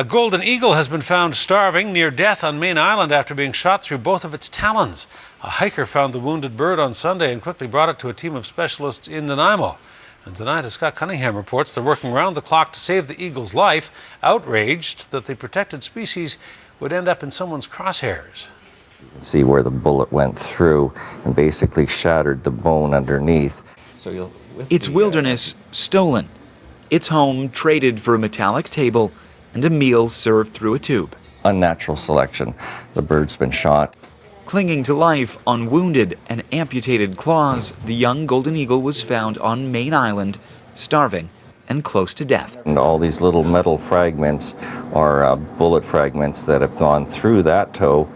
A golden eagle has been found starving near death on Mayne Island after being shot through both of its talons. A hiker found the wounded bird on Sunday and quickly brought it to a team of specialists in NANAIMO. And tonight, as Scott Cunningham reports, they're working round the clock to save the eagle's life, outraged that the protected species would end up in someone's crosshairs. You can see where the bullet went through and basically shattered the bone underneath. Its wilderness stolen. Its home traded for a metallic table and a meal served through a tube. Unnatural selection. The bird's been shot. Clinging to life on wounded and amputated claws, the young golden eagle was found on Mayne Island, starving and close to death. And all these little metal fragments are bullet fragments that have gone through that toe.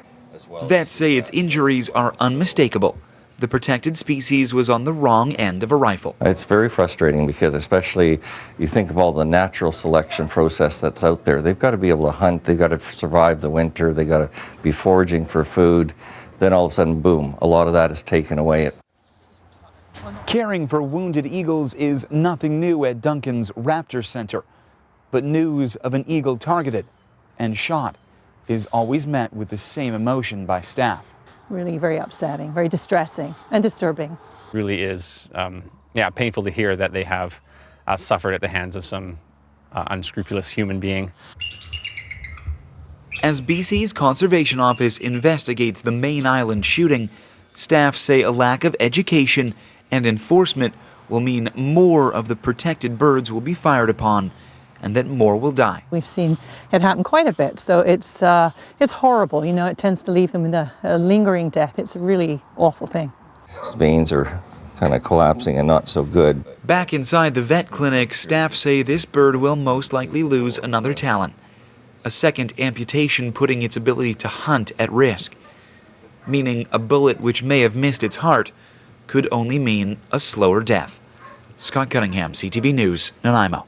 Vets say its injuries are unmistakable. The protected species was on the wrong end of a rifle. It's very frustrating because especially you think of all the natural selection process that's out there. They've got to be able to hunt, they've got to survive the winter, they've got to be foraging for food. Then all of a sudden, boom, a lot of that is taken away. Caring for wounded eagles is nothing new at Duncan's Raptor Center. But news of an eagle targeted and shot is always met with the same emotion by staff. Really very upsetting, very distressing and disturbing. Really is painful to hear that they have suffered at the hands of some unscrupulous human being. As BC's Conservation Office investigates the Mayne Island shooting, staff say a lack of education and enforcement will mean more of the protected birds will be fired upon and that more will die. We've seen it happen quite a bit, so it's horrible. You know, it tends to leave them with a lingering death. It's a really awful thing. His veins are kind of collapsing and not so good. Back inside the vet clinic, staff say this bird will most likely lose another talon, a second amputation putting its ability to hunt at risk, meaning a bullet which may have missed its heart could only mean a slower death. Scott Cunningham, CTV News, NANAIMO.